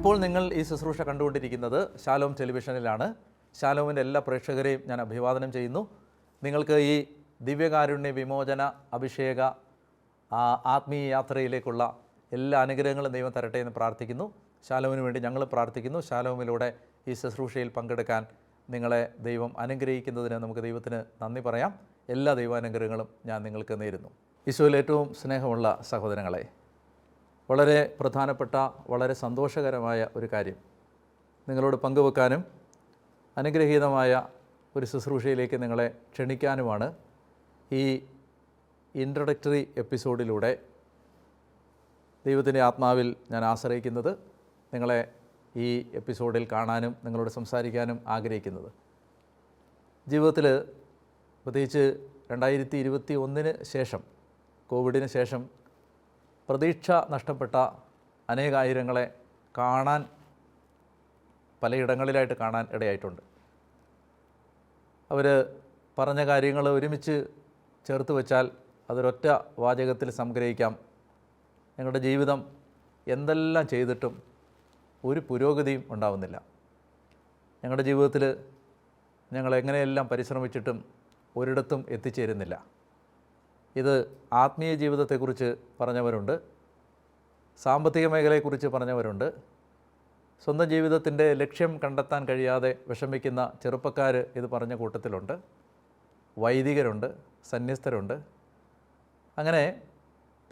ഇപ്പോൾ നിങ്ങൾ ഈ ശുശ്രൂഷ കണ്ടുകൊണ്ടിരിക്കുന്നത് ശാലോം ടെലിവിഷനിലാണ്. ശാലോമിൻ്റെ എല്ലാ പ്രേക്ഷകരെയും ഞാൻ അഭിവാദനം ചെയ്യുന്നു. നിങ്ങൾക്ക് ഈ ദിവ്യകാരുണ്യ വിമോചന അഭിഷേക ആത്മീയ യാത്രയിലേക്കുള്ള എല്ലാ അനുഗ്രഹങ്ങളും ദൈവം തരട്ടെ എന്ന് പ്രാർത്ഥിക്കുന്നു. ശാലോമിന് വേണ്ടി ഞങ്ങൾ പ്രാർത്ഥിക്കുന്നു. ശാലോമിലൂടെ ഈ ശുശ്രൂഷയിൽ പങ്കെടുക്കാൻ നിങ്ങളെ ദൈവം അനുഗ്രഹിക്കുന്നതിന് നമുക്ക് ദൈവത്തിന് നന്ദി പറയാം. എല്ലാ ദൈവാനുഗ്രഹങ്ങളും ഞാൻ നിങ്ങൾക്ക് നേരുന്നു. ഈശോയിൽ ഏറ്റവും സ്നേഹമുള്ള സഹോദരങ്ങളെ, വളരെ പ്രധാനപ്പെട്ട വളരെ സന്തോഷകരമായ ഒരു കാര്യം നിങ്ങളോട് പങ്കുവെക്കാനും അനുഗ്രഹീതമായ ഒരു ശുശ്രൂഷയിലേക്ക് നിങ്ങളെ ക്ഷണിക്കാനുമാണ് ഈ ഇൻട്രൊഡക്ടറി എപ്പിസോഡിലൂടെ ദൈവത്തിൻ്റെ ആത്മാവിൽ ഞാൻ ആശ്രയിക്കുന്നത്. നിങ്ങളെ ഈ എപ്പിസോഡിൽ കാണാനും നിങ്ങളോട് സംസാരിക്കാനും ആഗ്രഹിക്കുന്നത്. ജീവിതത്തിൽ പ്രത്യേകിച്ച് 2021 ശേഷം, കോവിഡിന് ശേഷം പ്രതീക്ഷ നഷ്ടപ്പെട്ട അനേകായിരങ്ങളെ കാണാൻ പലയിടങ്ങളിലായിട്ട് കാണാൻ ഇടയായിട്ടുണ്ട്. അവർ പറഞ്ഞ കാര്യങ്ങൾ ഒരുമിച്ച് ചേർത്ത് വെച്ചാൽ അതൊരൊറ്റ വാചകത്തിൽ സംഗ്രഹിക്കാം: ഞങ്ങളുടെ ജീവിതം എന്തെല്ലാം ചെയ്തിട്ടും ഒരു പുരോഗതിയും ഉണ്ടാവുന്നില്ല. ഞങ്ങളുടെ ജീവിതത്തിൽ ഞങ്ങൾ എങ്ങനെയെല്ലാം പരിശ്രമിച്ചിട്ടും ഒരിടത്തും എത്തിച്ചേരുന്നില്ല. ഇത് ആത്മീയ ജീവിതത്തെക്കുറിച്ച് പറഞ്ഞവരുണ്ട്, സാമ്പത്തിക മേഖലയെക്കുറിച്ച് പറഞ്ഞവരുണ്ട്, സ്വന്തം ജീവിതത്തിൻ്റെ ലക്ഷ്യം കണ്ടെത്താൻ കഴിയാതെ വിഷമിക്കുന്ന ചെറുപ്പക്കാർ ഇത് പറഞ്ഞ കൂട്ടത്തിലുണ്ട്, വൈദികരുണ്ട്, സന്യസ്തരുണ്ട്. അങ്ങനെ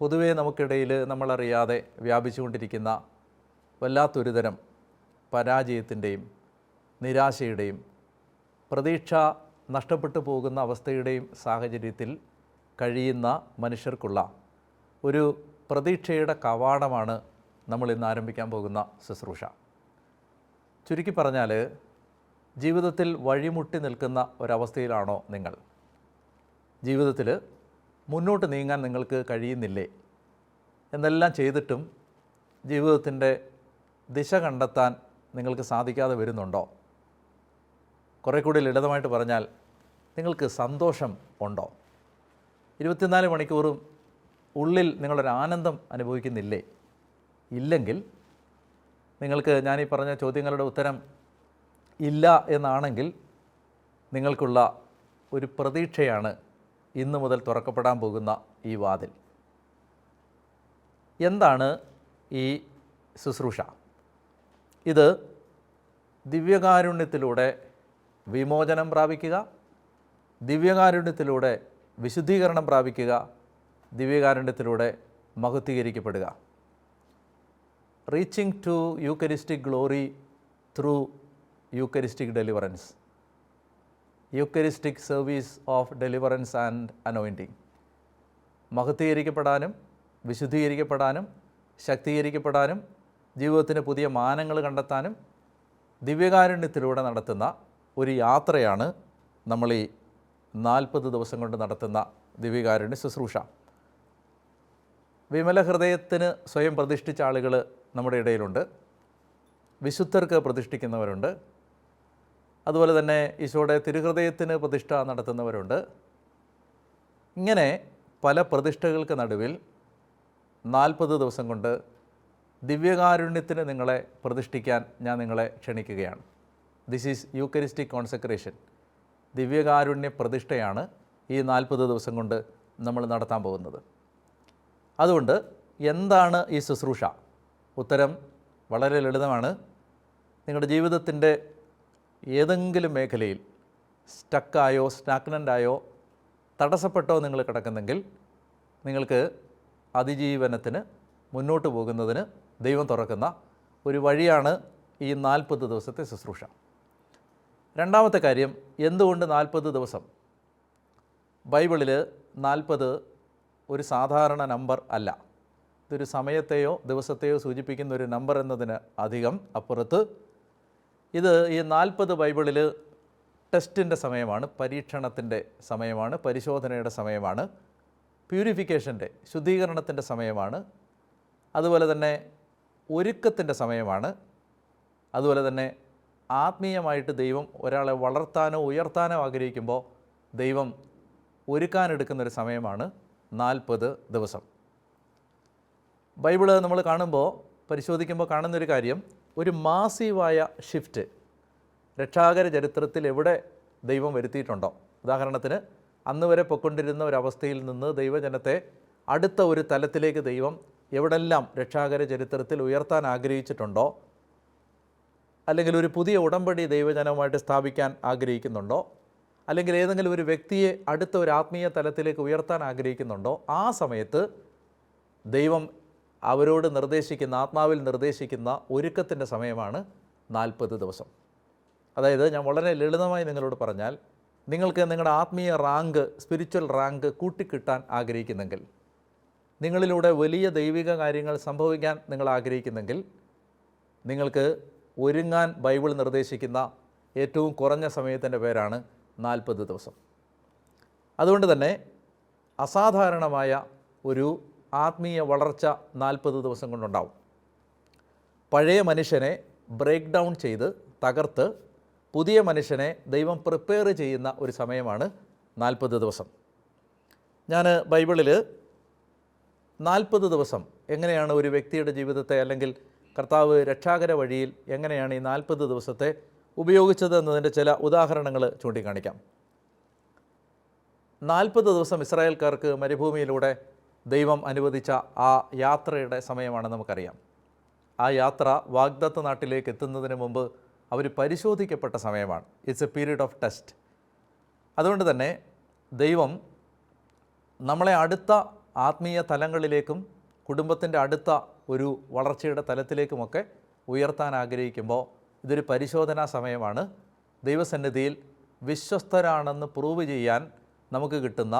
പൊതുവേ നമുക്കിടയിൽ നമ്മളറിയാതെ വ്യാപിച്ചുകൊണ്ടിരിക്കുന്ന വല്ലാത്തൊരു തരം പരാജയത്തിൻ്റെയും നിരാശയുടെയും പ്രതീക്ഷ നഷ്ടപ്പെട്ടു പോകുന്ന അവസ്ഥയുടെയും സാഹചര്യത്തിൽ കഴിയുന്ന മനുഷ്യർക്കുള്ള ഒരു പ്രതീക്ഷയുടെ കവാടമാണ് നമ്മൾ ഇന്ന് ആരംഭിക്കാൻ പോകുന്ന ശുശ്രൂഷ. ചുരുക്കി പറഞ്ഞാൽ, ജീവിതത്തിൽ വഴിമുട്ടി നിൽക്കുന്ന ഒരവസ്ഥയിലാണോ നിങ്ങൾ? ജീവിതത്തിൽ മുന്നോട്ട് നീങ്ങാൻ നിങ്ങൾക്ക് കഴിയുന്നില്ലേ? എന്നെല്ലാം ചെയ്തിട്ടും ജീവിതത്തിൻ്റെ ദിശ കണ്ടെത്താൻ നിങ്ങൾക്ക് സാധിക്കാതെ വരുന്നുണ്ടോ? കുറേ കൂടി ലളിതമായിട്ട് പറഞ്ഞാൽ, നിങ്ങൾക്ക് സന്തോഷം ഉണ്ടോ? 24 മണിക്കൂറും ഉള്ളിൽ നിങ്ങളൊരു ആനന്ദം അനുഭവിക്കുന്നില്ലേ? ഇല്ലെങ്കിൽ നിങ്ങൾക്ക് ഞാനീ പറഞ്ഞ ചോദ്യങ്ങളുടെ ഉത്തരം ഇല്ല എന്നാണെങ്കിൽ, നിങ്ങൾക്കുള്ള ഒരു പ്രതീക്ഷയാണ് ഇന്നു മുതൽ തുറക്കപ്പെടാൻ പോകുന്ന ഈ വാതിൽ. എന്താണ് ഈ ശുശ്രൂഷ? ഇത് ദിവ്യകാരുണ്യത്തിലൂടെ വിമോചനം പ്രാപിക്കുക, ദിവ്യകാരുണ്യത്തിലൂടെ വിശുദ്ധീകരണം പ്രാപിക്കുക, ദിവ്യകാരുണ്യത്തിലൂടെ മഹത്വീകരിക്കപ്പെടുക. Reaching to eucharistic glory through eucharistic deliverance, eucharistic service of deliverance and anointing. മഹത്വീകരിക്കപ്പെടാനും വിശുദ്ധീകരിക്കപ്പെടാനും ശക്തീകരിക്കപ്പെടാനും ജീവിതത്തിന് പുതിയ മാനങ്ങൾ കണ്ടെത്താനും ദിവ്യകാരുണ്യത്തിലൂടെ നടത്തുന്ന ഒരു യാത്രയാണ് നമ്മൾ ഈ 40 ദിവസം കൊണ്ട് നടത്തുന്ന ദിവ്യകാരുണ്യ ശുശ്രൂഷ. വിമല ഹൃദയത്തിന് സ്വയം പ്രതിഷ്ഠിച്ച ആളുകൾ നമ്മുടെ ഇടയിലുണ്ട്, വിശുദ്ധർക്ക് പ്രതിഷ്ഠിക്കുന്നവരുണ്ട്, അതുപോലെ തന്നെ ഈശോയുടെ തിരുഹൃദയത്തിന് പ്രതിഷ്ഠ നടത്തുന്നവരുണ്ട്. ഇങ്ങനെ പല പ്രതിഷ്ഠകൾക്ക് നടുവിൽ 40 ദിവസം കൊണ്ട് ദിവ്യകാരുണ്യത്തിന് നിങ്ങളെ പ്രതിഷ്ഠിക്കാൻ ഞാൻ നിങ്ങളെ ക്ഷണിക്കുകയാണ്. This is Eucharistic consecration. ദിവ്യകാരുണ്യ പ്രതിഷ്ഠയാണ് ഈ 40 ദിവസം കൊണ്ട് നമ്മൾ നടത്താൻ പോകുന്നത്. അതുകൊണ്ട് എന്താണ് ഈ ശുശ്രൂഷ? ഉത്തരം വളരെ ലളിതമാണ്. നിങ്ങളുടെ ജീവിതത്തിൻ്റെ ഏതെങ്കിലും മേഖലയിൽ സ്റ്റക്കായോ സ്റ്റാഗ്നൻ്റായോ തടസ്സപ്പെട്ടോ നിങ്ങൾ കിടക്കുന്നെങ്കിൽ, നിങ്ങൾക്ക് അതിജീവനത്തിന് മുന്നോട്ട് പോകുന്നതിന് ദൈവം തുറക്കുന്ന ഒരു വഴിയാണ് ഈ 40 ദിവസത്തെ ശുശ്രൂഷ. രണ്ടാമത്തെ കാര്യം, എന്തുകൊണ്ട് 40 ദിവസം? ബൈബിളിൽ 40 ഒരു സാധാരണ നമ്പർ അല്ല. ഇതൊരു സമയത്തെയോ ദിവസത്തെയോ സൂചിപ്പിക്കുന്ന ഒരു നമ്പർ എന്നതിന് അധികം അപ്പുറത്ത് ഇത് ഈ 40 ബൈബിളിൽ ടെസ്റ്റിൻ്റെ സമയമാണ്, പരീക്ഷണത്തിൻ്റെ സമയമാണ്, പരിശോധനയുടെ സമയമാണ്, പ്യൂരിഫിക്കേഷൻ്റെ ശുദ്ധീകരണത്തിൻ്റെ സമയമാണ്, അതുപോലെ തന്നെ ഒരുക്കത്തിൻ്റെ സമയമാണ്, അതുപോലെ തന്നെ ആത്മീയമായിട്ട് ദൈവം ഒരാളെ വളർത്താനോ ഉയർത്താനോ ആഗ്രഹിക്കുമ്പോൾ ദൈവം ഒരുക്കാനെടുക്കുന്നൊരു സമയമാണ് 40 ദിവസം. ബൈബിള് നമ്മൾ കാണുമ്പോൾ പരിശോധിക്കുമ്പോൾ കാണുന്നൊരു കാര്യം, ഒരു മാസീവായ ഷിഫ്റ്റ് രക്ഷാകര ചരിത്രത്തിൽ എവിടെ ദൈവം വരുത്തിയിട്ടുണ്ടോ, ഉദാഹരണത്തിന് അന്ന് വരെ പൊക്കൊണ്ടിരുന്ന ഒരവസ്ഥയിൽ നിന്ന് ദൈവജനത്തെ അടുത്ത ഒരു തലത്തിലേക്ക് ദൈവം എവിടെല്ലാം രക്ഷാകര ചരിത്രത്തിൽ ഉയർത്താൻ ആഗ്രഹിച്ചിട്ടുണ്ടോ, അല്ലെങ്കിൽ ഒരു പുതിയ ഉടമ്പടി ദൈവജനവുമായിട്ട് സ്ഥാപിക്കാൻ ആഗ്രഹിക്കുന്നുണ്ടോ, അല്ലെങ്കിൽ ഏതെങ്കിലും ഒരു വ്യക്തിയെ അടുത്ത ഒരു ആത്മീയ തലത്തിലേക്ക് ഉയർത്താൻ ആഗ്രഹിക്കുന്നുണ്ടോ, ആ സമയത്ത് ദൈവം അവരോട് നിർദ്ദേശിക്കുന്ന, ആത്മാവിൽ നിർദ്ദേശിക്കുന്ന ഒരുക്കത്തിൻ്റെ സമയമാണ് 40 ദിവസം. അതായത് ഞാൻ വളരെ ലളിതമായി നിങ്ങളോട് പറഞ്ഞാൽ, നിങ്ങൾക്ക് നിങ്ങളുടെ ആത്മീയ റാങ്ക്, സ്പിരിച്വൽ റാങ്ക് കൂട്ടിക്കിട്ടാൻ ആഗ്രഹിക്കുന്നെങ്കിൽ, നിങ്ങളിലൂടെ വലിയ ദൈവിക കാര്യങ്ങൾ സംഭവിക്കാൻ നിങ്ങൾ ആഗ്രഹിക്കുന്നെങ്കിൽ, നിങ്ങൾക്ക് ഒരുങ്ങാൻ ബൈബിൾ നിർദ്ദേശിക്കുന്ന ഏറ്റവും കുറഞ്ഞ സമയത്തിൻ്റെ പേരാണ് 40 ദിവസം. അതുകൊണ്ട് തന്നെ അസാധാരണമായ ഒരു ആത്മീയ വളർച്ച 40 ദിവസം കൊണ്ടുണ്ടാവും. പഴയ മനുഷ്യനെ ബ്രേക്ക് ഡൗൺ ചെയ്ത് തകർത്ത് പുതിയ മനുഷ്യനെ ദൈവം പ്രിപ്പയർ ചെയ്യുന്ന ഒരു സമയമാണ് 40 ദിവസം. ഞാൻ ബൈബിളിൽ 40 ദിവസം എങ്ങനെയാണ് ഒരു വ്യക്തിയുടെ ജീവിതത്തെ, അല്ലെങ്കിൽ കർത്താവ് രക്ഷാകര വഴിയിൽ എങ്ങനെയാണ് ഈ 40 ദിവസത്തെ ഉപയോഗിച്ചത് എന്നതിൻ്റെ ചില ഉദാഹരണങ്ങൾ ചൂണ്ടിക്കാണിക്കാം. 40 ദിവസം ഇസ്രായേൽക്കാർക്ക് മരുഭൂമിയിലൂടെ ദൈവം അനുവദിച്ച ആ യാത്രയുടെ സമയമാണ് നമുക്കറിയാം. ആ യാത്ര വാഗ്ദത്ത നാട്ടിലേക്ക് എത്തുന്നതിന് മുമ്പ് അവർ പരിശോധിക്കപ്പെട്ട സമയമാണ്. It's A period of test. അതുകൊണ്ട് തന്നെ ദൈവം നമ്മളെ അടുത്ത ആത്മീയ തലങ്ങളിലേക്കും കുടുംബത്തിൻ്റെ അടുത്ത ഒരു വളർച്ചയുടെ തലത്തിലേക്കുമൊക്കെ ഉയർത്താൻ ആഗ്രഹിക്കുമ്പോൾ ഇതൊരു പരിശോധനാ സമയമാണ്. ദൈവസന്നിധിയിൽ വിശ്വസ്തരാണെന്ന് പ്രൂവ് ചെയ്യാൻ നമുക്ക് കിട്ടുന്ന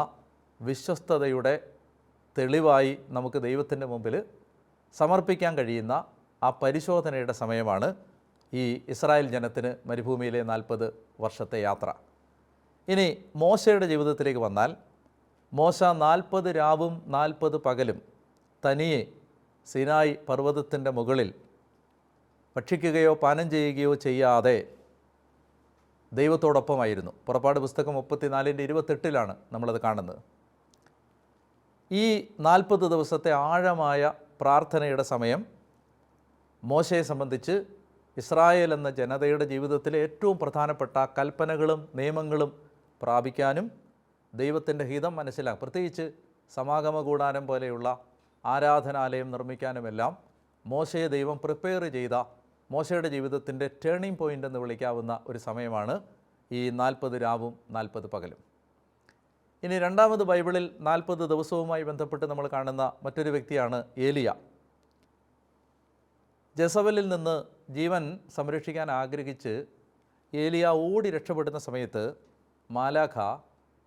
വിശ്വസ്തതയുടെ തെളിവായി നമുക്ക് ദൈവത്തിൻ്റെ മുമ്പിൽ സമർപ്പിക്കാൻ കഴിയുന്ന ആ പരിശോധനയുടെ സമയമാണ് ഈ ഇസ്രായേൽ ജനത്തിന് മരുഭൂമിയിലെ 40 വർഷത്തെ യാത്ര. ഇനി മോശയുടെ ജീവിതത്തിലേക്ക് വന്നാൽ, മോശ 40 രാവും 40 പകലും തനിയെ സിനായി പർവ്വതത്തിൻ്റെ മുകളിൽ ഭക്ഷിക്കുകയോ പാനം ചെയ്യുകയോ ചെയ്യാതെ ദൈവത്തോടൊപ്പമായിരുന്നു. പുറപ്പാട് പുസ്തകം 34:28 നമ്മളത് കാണുന്നത്. ഈ 40 ദിവസത്തെ ആഴമായ പ്രാർത്ഥനയുടെ സമയം മോശയെ സംബന്ധിച്ച് ഇസ്രായേൽ എന്ന ജനതയുടെ ജീവിതത്തിലെ ഏറ്റവും പ്രധാനപ്പെട്ട കൽപ്പനകളും നിയമങ്ങളും പ്രാപിക്കാനും ദൈവത്തിൻ്റെ ഹിതം മനസ്സിലാക്കും, പ്രത്യേകിച്ച് സമാഗമ കൂടാരം പോലെയുള്ള ആരാധനാലയം നിർമ്മിക്കാനുമെല്ലാം മോശയെ ദൈവം പ്രിപ്പയർ ചെയ്ത, മോശയുടെ ജീവിതത്തിൻ്റെ ടേണിംഗ് പോയിൻ്റ് എന്ന് വിളിക്കാവുന്ന ഒരു സമയമാണ് ഈ 40 രാവും 40 പകലും. ഇനി രണ്ടാമത് ബൈബിളിൽ 40 ദിവസവുമായി ബന്ധപ്പെട്ട് നമ്മൾ കാണുന്ന മറ്റൊരു വ്യക്തിയാണ് ഏലിയ. ജെസബലിൽ നിന്ന് ജീവൻ സംരക്ഷിക്കാൻ ആഗ്രഹിച്ച് ഏലിയ ഓടി രക്ഷപ്പെടുന്ന സമയത്ത് മാലാഖ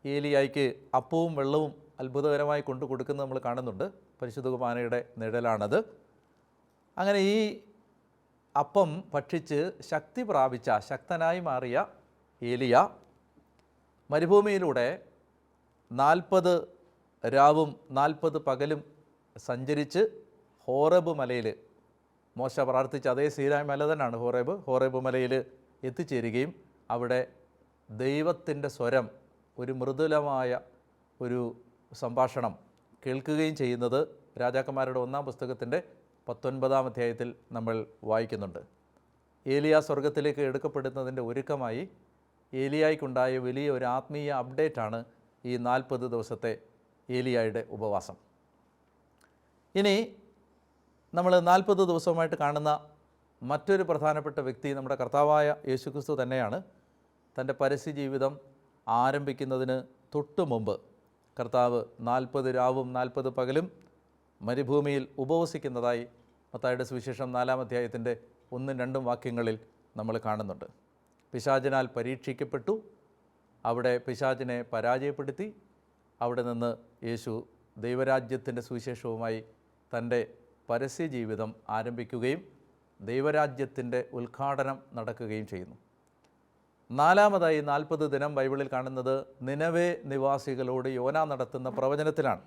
ഏലിയായ്ക്ക് അപ്പവും വെള്ളവും അത്ഭുതകരമായി കൊണ്ടു കൊടുക്കുന്നത് നമ്മൾ കാണുന്നുണ്ട്. പരിശുദ്ധ കുർബാനയുടെ നിഴലാണത്. അങ്ങനെ ഈ അപ്പം ഭക്ഷിച്ച് ശക്തി പ്രാപിച്ച, ശക്തനായി മാറിയ ഏലിയ മരുഭൂമിയിലൂടെ 40 രാവും 40 പകലും സഞ്ചരിച്ച് ഹോറേബ് മലയിൽ, മോശ പ്രാർത്ഥിച്ച അതേ സീനായ് മല തന്നെയാണ് ഹോറേബ് മലയിൽ എത്തിച്ചേരുകയും അവിടെ ദൈവത്തിൻ്റെ സ്വരം, ഒരു മൃദുലമായ ഒരു സംഭാഷണം കേൾക്കുകയും ചെയ്യുന്നത് രാജാക്കന്മാരുടെ 1-ാം പുസ്തകത്തിൻ്റെ 19-ാം അധ്യായത്തിൽ നമ്മൾ വായിക്കുന്നുണ്ട്. ഏലിയ സ്വർഗത്തിലേക്ക് എടുക്കപ്പെടുന്നതിൻ്റെ ഒരുക്കമായി ഏലിയായ്ക്കുണ്ടായ വലിയ ഒരു ആത്മീയ അപ്ഡേറ്റാണ് ഈ 40 ദിവസത്തെ ഏലിയായുടെ ഉപവാസം. ഇനി നമ്മൾ 40 ദിവസവുമായിട്ട് കാണുന്ന മറ്റൊരു പ്രധാനപ്പെട്ട വ്യക്തി നമ്മുടെ കർത്താവായ യേശുക്രിസ്തു തന്നെയാണ്. തൻ്റെ പരസ്യ ജീവിതം ആരംഭിക്കുന്നതിന് തൊട്ടു മുമ്പ് കർത്താവ് 40 രാവും 40 പകലും മരുഭൂമിയിൽ ഉപവസിക്കുന്നതായി മത്തായിയുടെ സുവിശേഷം 4-ാം അധ്യായത്തിൻ്റെ 1-2 വാക്യങ്ങളിൽ നമ്മൾ കാണുന്നുണ്ട്. പിശാചിനാൽ പരീക്ഷിക്കപ്പെട്ടു, അവിടെ പിശാചിനെ പരാജയപ്പെടുത്തി, അവിടെ നിന്ന് യേശു ദൈവരാജ്യത്തിൻ്റെ സുവിശേഷവുമായി തൻ്റെ പരസ്യ ജീവിതം ആരംഭിക്കുകയും ദൈവരാജ്യത്തിൻ്റെ ഉദ്ഘാടനം നടക്കുകയും ചെയ്യുന്നു. 4-മതായി 40 ദിനം ബൈബിളിൽ കാണുന്നത് നിനവേ നിവാസികളോട് യോന നടത്തുന്ന പ്രവചനത്തിലാണ്.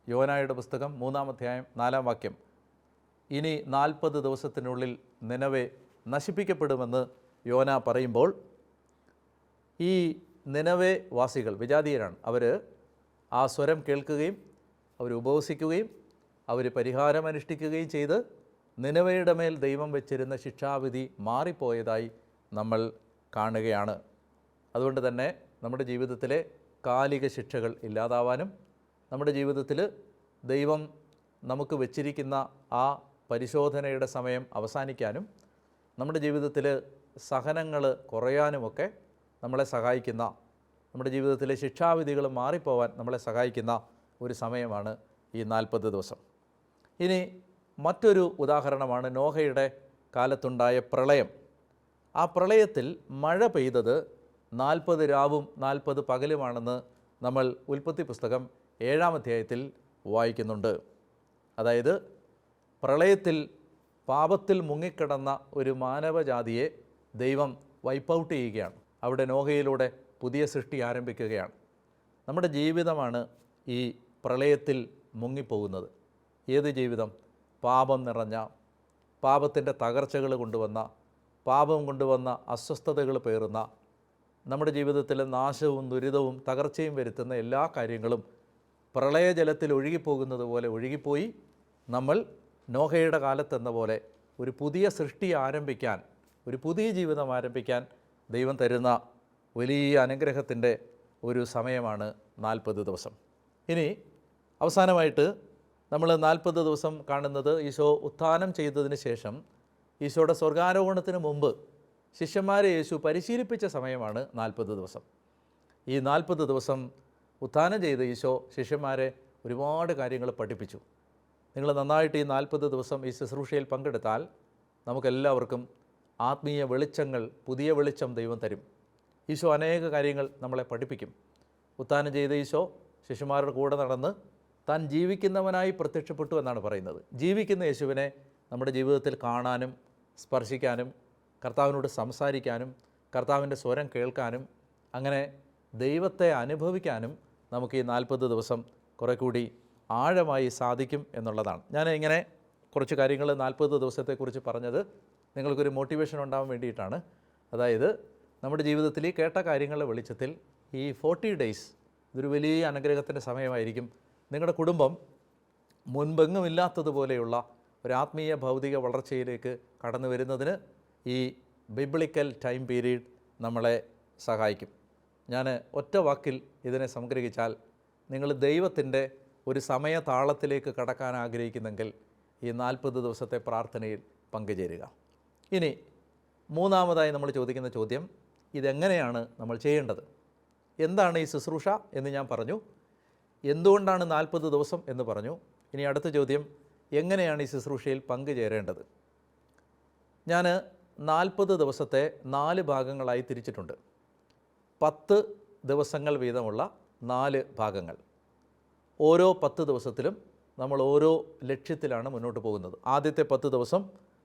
യോനായുടെ പുസ്തകം 3-ാം അധ്യായം 4-ാം വാക്യം. ഇനി 40 ദിവസത്തിനുള്ളിൽ നിനവേ നശിപ്പിക്കപ്പെടുമെന്ന് യോന പറയുമ്പോൾ, ഈ നിനവേ വാസികൾ വിജാതീയരാണ്. അവർ ആ സ്വരം കേൾക്കുകയും അവർ ഉപവസിക്കുകയും അവർ പരിഹാരം അനുഷ്ഠിക്കുകയും ചെയ്ത് നിനവയുടെ മേൽ ദൈവം വെച്ചിരുന്ന ശിക്ഷാവിധി മാറിപ്പോയതായി നമ്മൾ കാണുകയാണ്. അതുകൊണ്ട് തന്നെ നമ്മുടെ ജീവിതത്തിലെ കാലിക ശിക്ഷകൾ ഇല്ലാതാവാനും നമ്മുടെ ജീവിതത്തിൽ ദൈവം നമുക്ക് വെച്ചിരിക്കുന്ന ആ പരിശോധനയുടെ സമയം അവസാനിക്കാനും നമ്മുടെ ജീവിതത്തിൽ സഹനങ്ങൾ കുറയാനുമൊക്കെ നമ്മളെ സഹായിക്കുന്ന, നമ്മുടെ ജീവിതത്തിലെ ശിക്ഷാവിധികൾ മാറിപ്പോവാൻ നമ്മളെ സഹായിക്കുന്ന ഒരു സമയമാണ് ഈ 40 ദിവസം. ഇനി മറ്റൊരു ഉദാഹരണമാണ് നോഹയുടെ കാലത്തുണ്ടായ പ്രളയം. ആ പ്രളയത്തിൽ മഴ പെയ്തത് 40 രാവും 40 പകലുമാണെന്ന് നമ്മൾ ഉൽപ്പത്തി പുസ്തകം 7-ാം അധ്യായത്തിൽ വായിക്കുന്നുണ്ട്. അതായത് പ്രളയത്തിൽ പാപത്തിൽ മുങ്ങിക്കിടന്ന ഒരു മാനവജാതിയെ ദൈവം വൈപ്പ് ഔട്ട് ചെയ്യുകയാണ്. അവിടെ നോഹയിലൂടെ പുതിയ സൃഷ്ടി ആരംഭിക്കുകയാണ്. നമ്മുടെ ജീവിതമാണ് ഈ പ്രളയത്തിൽ മുങ്ങിപ്പോകുന്നത്. ഏത് ജീവിതം? പാപം നിറഞ്ഞ, പാപത്തിൻ്റെ തകർച്ചകൾ കൊണ്ടുവന്ന, പാപം കൊണ്ടുവന്ന അസ്വസ്ഥതകൾ പേറുന്ന, നമ്മുടെ ജീവിതത്തിലെ നാശവും ദുരിതവും തകർച്ചയും വരുത്തുന്ന എല്ലാ കാര്യങ്ങളും പ്രളയജലത്തിൽ ഒഴുകിപ്പോകുന്നത് പോലെ ഒഴുകിപ്പോയി നമ്മൾ നോഹയുടെ കാലത്തെന്ന പോലെ ഒരു പുതിയ സൃഷ്ടി ആരംഭിക്കാൻ, ഒരു പുതിയ ജീവിതം ആരംഭിക്കാൻ ദൈവം തരുന്ന വലിയ അനുഗ്രഹത്തിൻ്റെ ഒരു സമയമാണ് 40 ദിവസം. ഇനി അവസാനമായിട്ട് നമ്മൾ 40 ദിവസം കാണുന്നത് ഈശോ ഉത്ഥാനം ചെയ്തതിന് ശേഷം ഈശോയുടെ സ്വർഗാരോഹണത്തിന് മുമ്പ് ശിഷ്യന്മാരെ യേശു പരിശീലിപ്പിച്ച സമയമാണ് 40 ദിവസം. ഈ 40 ദിവസം ഉത്ഥാനം ചെയ്ത് ഈശോ ശിഷ്യന്മാരെ ഒരുപാട് കാര്യങ്ങൾ പഠിപ്പിച്ചു. നിങ്ങൾ നന്നായിട്ട് ഈ 40 ദിവസം ഈ ശുശ്രൂഷയിൽ പങ്കെടുത്താൽ നമുക്കെല്ലാവർക്കും ആത്മീയ വെളിച്ചങ്ങൾ, പുതിയ വെളിച്ചം ദൈവം തരും. ഈശോ അനേക കാര്യങ്ങൾ നമ്മളെ പഠിപ്പിക്കും. ഉത്ഥാനം ചെയ്ത ഈശോ ശിഷ്യന്മാരുടെ കൂടെ നടന്ന് താൻ ജീവിക്കുന്നവനായി പ്രത്യക്ഷപ്പെട്ടു എന്നാണ് പറയുന്നത്. ജീവിക്കുന്ന യേശുവിനെ നമ്മുടെ ജീവിതത്തിൽ കാണാനും സ്പർശിക്കാനും കർത്താവിനോട് സംസാരിക്കാനും കർത്താവിൻ്റെ സ്വരം കേൾക്കാനും അങ്ങനെ ദൈവത്തെ അനുഭവിക്കാനും നമുക്ക് ഈ 40 ദിവസം കുറേ കൂടി ആഴമായി സാധിക്കും എന്നുള്ളതാണ്. ഞാൻ ഇങ്ങനെ കുറച്ച് കാര്യങ്ങൾ 40 ദിവസത്തെക്കുറിച്ച് പറഞ്ഞത് നിങ്ങൾക്കൊരു മോട്ടിവേഷൻ ഉണ്ടാവാൻ വേണ്ടിയിട്ടാണ്. അതായത് നമ്മുടെ ജീവിതത്തിൽ ഈ കേട്ട കാര്യങ്ങളുടെ വെളിച്ചത്തിൽ ഈ 40 ഡേയ്സ് ഇതൊരു വലിയ അനുഗ്രഹത്തിൻ്റെ സമയമായിരിക്കും. നിങ്ങളുടെ കുടുംബം മുൻപെങ്ങുമില്ലാത്തതുപോലെയുള്ള ഒരു ആത്മീയ ഭൗതിക വളർച്ചയിലേക്ക് കടന്നു വരുന്നതിന് ഈ ബിബ്ലിക്കൽ ടൈം പീരീഡ് നമ്മളെ സഹായിക്കും. ഞാൻ ഒറ്റ വാക്കിൽ ഇതിനെ സംഗ്രഹിച്ചാൽ, നിങ്ങൾ ദൈവത്തിൻ്റെ ഒരു സമയതാളത്തിലേക്ക് കടക്കാൻ ആഗ്രഹിക്കുന്നെങ്കിൽ ഈ 40 ദിവസത്തെ പ്രാർത്ഥനയിൽ പങ്കുചേരുക. ഇനി മൂന്നാമതായി നമ്മൾ ചോദിക്കുന്ന ചോദ്യം, ഇതെങ്ങനെയാണ് നമ്മൾ ചെയ്യേണ്ടത്? എന്താണ് ഈ ശുശ്രൂഷ എന്ന് ഞാൻ പറഞ്ഞു. എന്തുകൊണ്ടാണ് 40 ദിവസം എന്ന് പറഞ്ഞു. ഇനി അടുത്ത ചോദ്യം, എങ്ങനെയാണ് ഈ ശുശ്രൂഷയിൽ പങ്കുചേരേണ്ടത്? ഞാൻ 40 ദിവസത്തെ 4 ഭാഗങ്ങളായി തിരിച്ചിട്ടുണ്ട്. 10 ദിവസങ്ങൾ വീതമുള്ള 4 ഭാഗങ്ങൾ. ഓരോ 10 ദിവസത്തിലും നമ്മൾ ഓരോ ലക്ഷ്യത്തിലാണ് മുന്നോട്ട് പോകുന്നത്. ആദ്യത്തെ 10 ദിവസം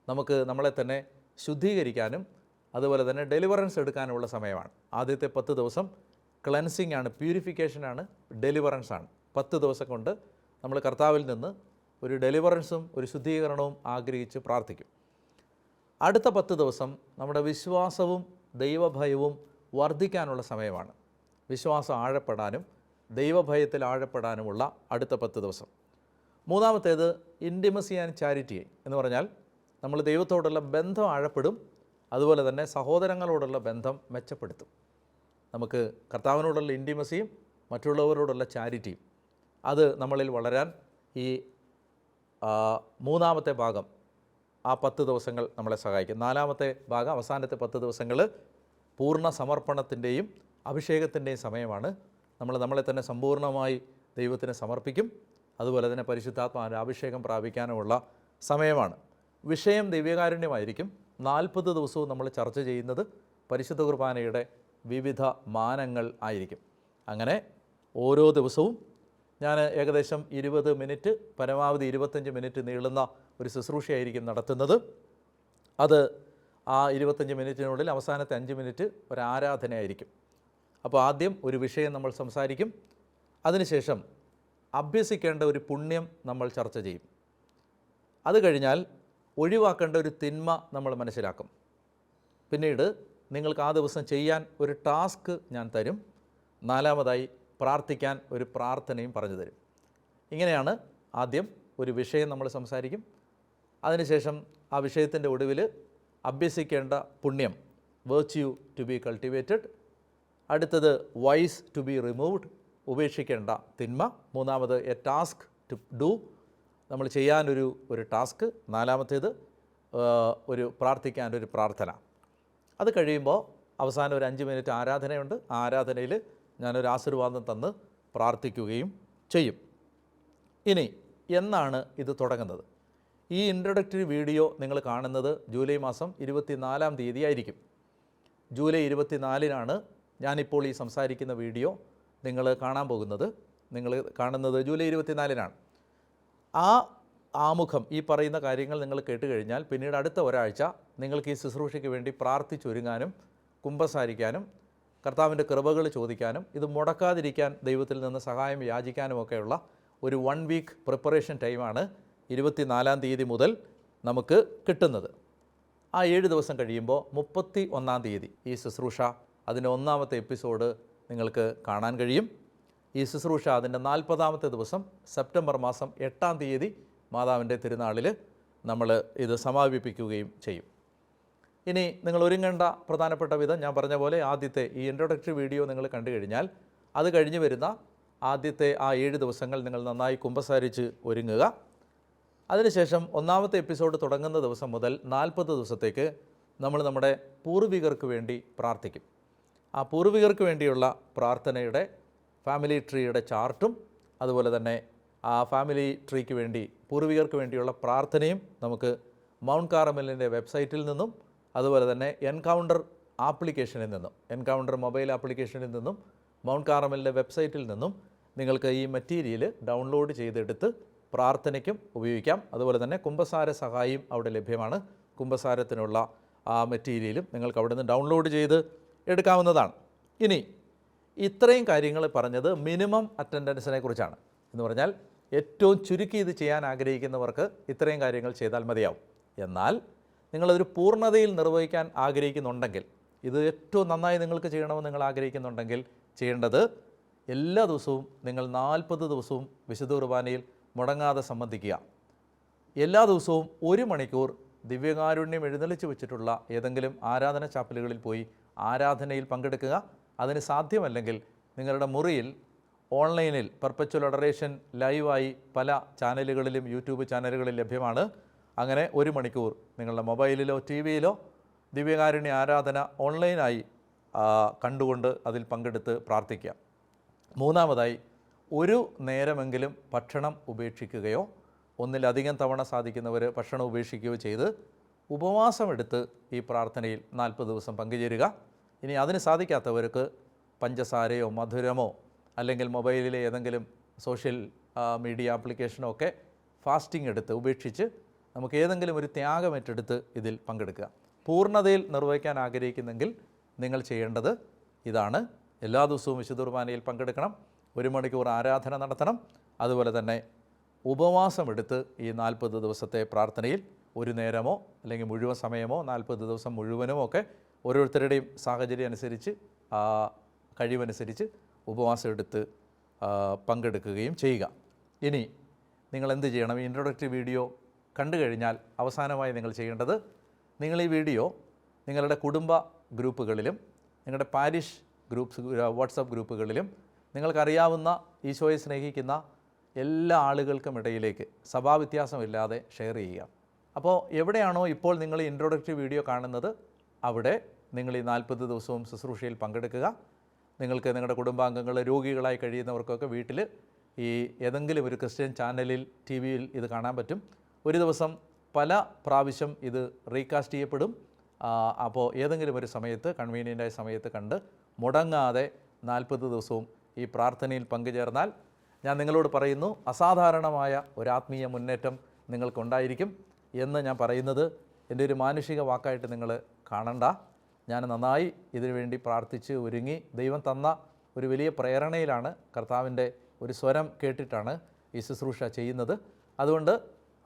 നമുക്ക് നമ്മളെ തന്നെ ശുദ്ധീകരിക്കാനും അതുപോലെ തന്നെ ഡെലിവറൻസ് എടുക്കാനുമുള്ള സമയമാണ്. ആദ്യത്തെ 10 ദിവസം ക്ലെൻസിങ് ആണ്, പ്യൂരിഫിക്കേഷനാണ്, ഡെലിവറൻസ് ആണ്. 10 ദിവസം കൊണ്ട് നമ്മൾ കർത്താവിൽ നിന്ന് ഒരു ഡെലിവറൻസും ഒരു ശുദ്ധീകരണവും ആഗ്രഹിച്ച് പ്രാർത്ഥിക്കും. അടുത്ത 10 ദിവസം നമ്മുടെ വിശ്വാസവും ദൈവഭയവും വർദ്ധിക്കാനുള്ള സമയമാണ്. വിശ്വാസം ആഴപ്പെടാനും ദൈവഭയത്തിൽ ആഴപ്പെടാനുമുള്ള അടുത്ത 10 ദിവസം. മൂന്നാമത്തേത് ഇൻറ്റിമസി ആൻഡ് ചാരിറ്റി എന്ന് പറഞ്ഞാൽ നമ്മൾ ദൈവത്തോടുള്ള ബന്ധം ആഴപ്പെടും, അതുപോലെ തന്നെ സഹോദരങ്ങളോടുള്ള ബന്ധം മെച്ചപ്പെടുത്തും. നമുക്ക് കർത്താവിനോടുള്ള ഇൻറ്റിമസിയും മറ്റുള്ളവരോടുള്ള ചാരിറ്റിയും അത് നമ്മളിൽ വളരാൻ ഈ മൂന്നാമത്തെ ഭാഗം, ആ 10 ദിവസങ്ങൾ നമ്മളെ സഹായിക്കും. നാലാമത്തെ ഭാഗം, അവസാനത്തെ 10 ദിവസങ്ങൾ പൂർണ്ണ സമർപ്പണത്തിൻ്റെയും അഭിഷേകത്തിൻ്റെയും സമയമാണ്. നമ്മളെ തന്നെ സമ്പൂർണ്ണമായി ദൈവത്തിന് സമർപ്പിക്കും. അതുപോലെ തന്നെ പരിശുദ്ധാത്മാവിൻ്റെ അഭിഷേകം പ്രാപിക്കാനുമുള്ള സമയമാണ്. വിഷയം ദിവ്യകാരുണ്യമായിരിക്കും. 40 ദിവസവും നമ്മൾ ചർച്ച ചെയ്യുന്നത് പരിശുദ്ധ കുർബാനയുടെ വിവിധ മാനങ്ങൾ ആയിരിക്കും. അങ്ങനെ ഓരോ ദിവസവും ഞാൻ ഏകദേശം 20 മിനിറ്റ്, പരമാവധി 25 മിനിറ്റ് നീളുന്ന ഒരു ശുശ്രൂഷയായിരിക്കും നടത്തുന്നത്. അത് ആ 25 മിനിറ്റിനുള്ളിൽ അവസാനത്തെ 5 മിനിറ്റ് ഒരു ആരാധനയായിരിക്കും. അപ്പോൾ ആദ്യം ഒരു വിഷയം നമ്മൾ സംസാരിക്കും. അതിനുശേഷം അഭ്യസിക്കേണ്ട ഒരു പുണ്യം നമ്മൾ ചർച്ച ചെയ്യും. അത് കഴിഞ്ഞാൽ ഒഴിവാക്കേണ്ട ഒരു തിന്മ നമ്മൾ മനസ്സിലാക്കും. പിന്നീട് നിങ്ങൾക്ക് ആ ദിവസം ചെയ്യാൻ ഒരു ടാസ്ക് ഞാൻ തരും. നാലാമതായി പ്രാർത്ഥിക്കാൻ ഒരു പ്രാർത്ഥനയും പറഞ്ഞു തരും. ഇങ്ങനെയാണ് ആദ്യം ഒരു വിഷയം നമ്മൾ സംസാരിക്കും. അതിനുശേഷം ആ വിഷയത്തിൻ്റെ ഒടുവിൽ അഭ്യസിക്കേണ്ട പുണ്യം, വെർച്യു ടു ബി കൾട്ടിവേറ്റഡ്. അടുത്തത് വൈസ് ടു ബി റിമൂവ്ഡ്, ഉപേക്ഷിക്കേണ്ട തിന്മ. മൂന്നാമത് എ ടാസ്ക് ടു ഡു, നമ്മൾ ചെയ്യാനൊരു ടാസ്ക്. നാലാമത്തേത് പ്രാർത്ഥിക്കാൻ ഒരു പ്രാർത്ഥന. അത് കഴിയുമ്പോൾ അവസാനം ഒരു 5 മിനിറ്റ് ആരാധനയുണ്ട്. ആ ആരാധനയിൽ ഞാനൊരു ആശീർവാദം തന്ന് പ്രാർത്ഥിക്കുകയും ചെയ്യും. ഇനി എന്നാണ് ഇത് തുടങ്ങുന്നത്? ഈ ഇൻട്രൊഡക്ടറി വീഡിയോ നിങ്ങൾ കാണുന്നത് ജൂലൈ മാസം 24-ാം തീയതി ആയിരിക്കും. ജൂലൈ 24-നാണ് ഞാനിപ്പോൾ ഈ സംസാരിക്കുന്ന വീഡിയോ നിങ്ങൾ കാണാൻ പോകുന്നത്. നിങ്ങൾ കാണുന്നത് ജൂലൈ 24-നാണ്. ആ ആമുഖം, ഈ പറയുന്ന കാര്യങ്ങൾ നിങ്ങൾ കേട്ടുകഴിഞ്ഞാൽ പിന്നീട് അടുത്ത ഒരാഴ്ച നിങ്ങൾക്ക് ഈ ശുശ്രൂഷയ്ക്ക് വേണ്ടി പ്രാർത്ഥിച്ചൊരുങ്ങാനും കുമ്പസാരിക്കാനും കർത്താവിൻ്റെ കൃപകൾ ചോദിക്കാനും ഇത് മുടക്കാതിരിക്കാൻ ദൈവത്തിൽ നിന്ന് സഹായം യാചിക്കാനുമൊക്കെയുള്ള ഒരു 1 വീക്ക് പ്രിപ്പറേഷൻ ടൈമാണ് 24-ാം തീയതി മുതൽ നമുക്ക് കിട്ടുന്നത്. ആ 7 ദിവസം കഴിയുമ്പോൾ 31-ാം തീയതി ഈ ശുശ്രൂഷ അതിൻ്റെ 1-ാമത്തെ എപ്പിസോഡ് നിങ്ങൾക്ക് കാണാൻ കഴിയും. ഈ ശുശ്രൂഷ അതിൻ്റെ 40-ാമത്തെ ദിവസം സെപ്റ്റംബർ മാസം 8-ാം തീയതി മാതാവിൻ്റെ തിരുനാളിൽ നമ്മൾ ഇത് സമാപിപ്പിക്കുകയും ചെയ്യും. ഇനി നിങ്ങൾ ഒരുങ്ങേണ്ട പ്രധാനപ്പെട്ട വിധം ഞാൻ പറഞ്ഞ പോലെ ആദ്യത്തെ ഈ ഇൻട്രൊഡക്ടറി വീഡിയോ നിങ്ങൾ കണ്ടു കഴിഞ്ഞാൽ അത് കഴിഞ്ഞ് വരുന്ന ആദ്യത്തെ ആ 7 ദിവസങ്ങൾ നിങ്ങൾ നന്നായി കുമ്പസാരിച്ച് ഒരുങ്ങുക. അതിനുശേഷം 1-ാമത്തെ എപ്പിസോഡ് തുടങ്ങുന്ന ദിവസം മുതൽ 40 ദിവസത്തേക്ക് നമ്മൾ നമ്മുടെ പൂർവികർക്ക് വേണ്ടി പ്രാർത്ഥിക്കും. ആ പൂർവികർക്ക് വേണ്ടിയുള്ള പ്രാർത്ഥനയുടെ ഫാമിലി ട്രീയുടെ ചാർട്ടും അതുപോലെ തന്നെ ആ ഫാമിലി ട്രീക്ക് വേണ്ടി പൂർവികർക്ക് വേണ്ടിയുള്ള പ്രാർത്ഥനയും നമുക്ക് മൗണ്ട് കാർമലിൻ്റെ വെബ്സൈറ്റിൽ നിന്നും അതുപോലെ തന്നെ എൻകൗണ്ടർ ആപ്ലിക്കേഷനിൽ നിന്നും, എൻകൗണ്ടർ മൊബൈൽ ആപ്ലിക്കേഷനിൽ നിന്നും മൗണ്ട് കാർമലിൻ്റെ വെബ്സൈറ്റിൽ നിന്നും നിങ്ങൾക്ക് ഈ മെറ്റീരിയൽ ഡൗൺലോഡ് ചെയ്തെടുത്ത് പ്രാർത്ഥനയ്ക്കും ഉപയോഗിക്കാം. അതുപോലെ തന്നെ കുമ്പസാര സഹായിയും അവിടെ ലഭ്യമാണ്. കുമ്പസാരത്തിനുള്ള ആ മെറ്റീരിയലും നിങ്ങൾക്ക് അവിടെ നിന്ന് ഡൗൺലോഡ് ചെയ്ത് എടുക്കാവുന്നതാണ്. ഇനി ഇത്രയും കാര്യങ്ങൾ പറഞ്ഞത് മിനിമം അറ്റൻഡൻസിനെ കുറിച്ചാണ്. എന്ന് പറഞ്ഞാൽ ഏറ്റവും ചുരുക്കി ഇത് ചെയ്യാൻ ആഗ്രഹിക്കുന്നവർക്ക് ഇത്രയും കാര്യങ്ങൾ ചെയ്താൽ മതിയാവും. എന്നാൽ നിങ്ങളൊരു പൂർണ്ണതയിൽ നിർവഹിക്കാൻ ആഗ്രഹിക്കുന്നുണ്ടെങ്കിൽ, ഇത് ഏറ്റവും നന്നായി നിങ്ങൾക്ക് ചെയ്യണമെന്ന് നിങ്ങൾ ആഗ്രഹിക്കുന്നുണ്ടെങ്കിൽ ചെയ്യേണ്ടത് എല്ലാ ദിവസവും നിങ്ങൾ 40 ദിവസവും വിശുദ്ധ കുർബാനയിൽ മുടങ്ങാതെ സംബന്ധിക്കുക. എല്ലാ ദിവസവും 1 മണിക്കൂർ ദിവ്യകാരുണ്യം എഴുന്നള്ളിച്ച് വെച്ചിട്ടുള്ള ഏതെങ്കിലും ആരാധന ചാപ്പലുകളിൽ പോയി ആരാധനയിൽ പങ്കെടുക്കുക. അതിന് സാധ്യമല്ലെങ്കിൽ നിങ്ങളുടെ മുറിയിൽ ഓൺലൈനിൽ പെർപ്പച്വൽ അഡറേഷൻ ലൈവായി പല ചാനലുകളിലും യൂട്യൂബ് ചാനലുകളിൽ ലഭ്യമാണ്. അങ്ങനെ 1 മണിക്കൂർ നിങ്ങളുടെ മൊബൈലിലോ ടി വിയിലോ ദിവ്യകാരുണ്യ ആരാധന ഓൺലൈനായി കണ്ടുകൊണ്ട് അതിൽ പങ്കെടുത്ത് പ്രാർത്ഥിക്കുക. മൂന്നാമതായി, ഒരു നേരമെങ്കിലും ഭക്ഷണം ഉപേക്ഷിക്കുകയോ ഒന്നിലധികം തവണ സാധിക്കുന്നവർ ഭക്ഷണം ഉപേക്ഷിക്കുകയോ ചെയ്ത് ഉപവാസമെടുത്ത് ഈ പ്രാർത്ഥനയിൽ 40 ദിവസം പങ്കുചേരുക. ഇനി അതിന് സാധിക്കാത്തവർക്ക് പഞ്ചസാരയോ മധുരമോ അല്ലെങ്കിൽ മൊബൈലിലെ ഏതെങ്കിലും സോഷ്യൽ മീഡിയ ആപ്ലിക്കേഷനോ ഒക്കെ ഫാസ്റ്റിംഗ് എടുത്ത് ഉപേക്ഷിച്ച് നമുക്ക് ഏതെങ്കിലും ഒരു ത്യാഗം ഏറ്റെടുത്ത് ഇതിൽ പങ്കെടുക്കുക. പൂർണ്ണതയിൽ നിർവഹിക്കാൻ ആഗ്രഹിക്കുന്നെങ്കിൽ നിങ്ങൾ ചെയ്യേണ്ടത് ഇതാണ്. എല്ലാ ദിവസവും വിശുദ്ധ കുർബാനയിൽ പങ്കെടുക്കണം, 1 മണിക്കൂർ ആരാധന നടത്തണം. അതുപോലെ തന്നെ ഉപവാസമെടുത്ത് ഈ 40 ദിവസത്തെ പ്രാർത്ഥനയിൽ ഒരു നേരമോ അല്ലെങ്കിൽ മുഴുവൻ സമയമോ 40 ദിവസം മുഴുവനോ ഒക്കെ ഓരോരുത്തരുടെയും സാഹചര്യം അനുസരിച്ച് കഴിവനുസരിച്ച് ഉപവാസം എടുത്ത് പങ്കെടുക്കുകയും ചെയ്യുക. ഇനി നിങ്ങൾ എന്ത് ചെയ്യണം? ഈ ഇൻട്രൊഡക്ടറി വീഡിയോ കണ്ടു കഴിഞ്ഞാൽ അവസാനമായി നിങ്ങൾ ചെയ്യേണ്ടത്, നിങ്ങൾ ഈ വീഡിയോ നിങ്ങളുടെ കുടുംബ ഗ്രൂപ്പുകളിലും നിങ്ങളുടെ പാരിഷ് ഗ്രൂപ്പ്സ് വാട്സപ്പ് ഗ്രൂപ്പുകളിലും നിങ്ങൾക്കറിയാവുന്ന ഈശോയെ സ്നേഹിക്കുന്ന എല്ലാ ആളുകൾക്കും ഇടയിലേക്ക് സഭാവ്യത്യാസമില്ലാതെ ഷെയർ ചെയ്യുക. അപ്പോൾ എവിടെയാണോ ഇപ്പോൾ നിങ്ങൾ ഈ ഇൻട്രൊഡക്ടറി വീഡിയോ കാണുന്നത് അവിടെ നിങ്ങൾ ഈ 40 ദിവസവും ശുശ്രൂഷയിൽ പങ്കെടുക്കുക. നിങ്ങൾക്ക് നിങ്ങളുടെ കുടുംബാംഗങ്ങൾ രോഗികളായി കഴിയുന്നവർക്കൊക്കെ വീട്ടിൽ ഈ ഏതെങ്കിലും ഒരു ക്രിസ്ത്യൻ ചാനലിൽ ടി വിയിൽ ഇത് കാണാൻ പറ്റും. ഒരു ദിവസം പല പ്രാവശ്യം ഇത് റീകാസ്റ്റ് ചെയ്യപ്പെടും. അപ്പോൾ ഏതെങ്കിലും ഒരു സമയത്ത് കൺവീനിയൻ്റായ സമയത്ത് കണ്ട് മുടങ്ങാതെ 40 ദിവസവും ഈ പ്രാർത്ഥനയിൽ പങ്കുചേർന്നാൽ ഞാൻ നിങ്ങളോട് പറയുന്നു, അസാധാരണമായ ഒരു ആത്മീയ മുന്നേറ്റം നിങ്ങൾക്കുണ്ടായിരിക്കും എന്ന് ഞാൻ പറയുന്നത് എൻ്റെ ഒരു മാനുഷിക വാക്കായിട്ട് നിങ്ങൾ കാണണ്ട. ഞാൻ നന്നായി ഇതിനു വേണ്ടി പ്രാർത്ഥിച്ച് ഒരുങ്ങി ദൈവം തന്ന ഒരു വലിയ പ്രേരണയിലാണ്, കർത്താവിൻ്റെ ഒരു സ്വരം കേട്ടിട്ടാണ് ഈ ശുശ്രൂഷ ചെയ്യുന്നത്. അതുകൊണ്ട്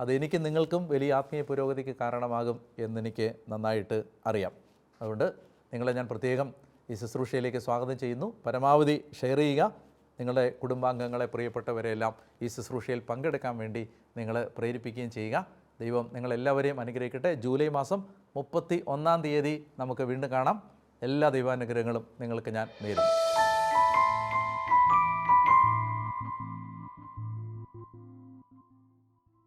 അതെനിക്ക് നിങ്ങൾക്കും വലിയ ആത്മീയ പുരോഗതിക്ക് കാരണമാകും എന്നെനിക്ക് നന്നായിട്ട് അറിയാം. അതുകൊണ്ട് നിങ്ങളെ ഞാൻ പ്രത്യേകം ഈ ശുശ്രൂഷയിലേക്ക് സ്വാഗതം ചെയ്യുന്നു. പരമാവധി ഷെയർ ചെയ്യുക. നിങ്ങളുടെ കുടുംബാംഗങ്ങളെ, പ്രിയപ്പെട്ടവരെല്ലാം ഈ ശുശ്രൂഷയിൽ പങ്കെടുക്കാൻ വേണ്ടി നിങ്ങൾ പ്രേരിപ്പിക്കുകയും ചെയ്യുക. ദൈവം നിങ്ങളെല്ലാവരെയും അനുഗ്രഹിക്കട്ടെ. ജൂലൈ മാസം 31 നമുക്ക് വീണ്ടും കാണാം. എല്ലാ ദൈവാനുഗ്രഹങ്ങളും നിങ്ങൾക്ക് ഞാൻ നേരുന്നു.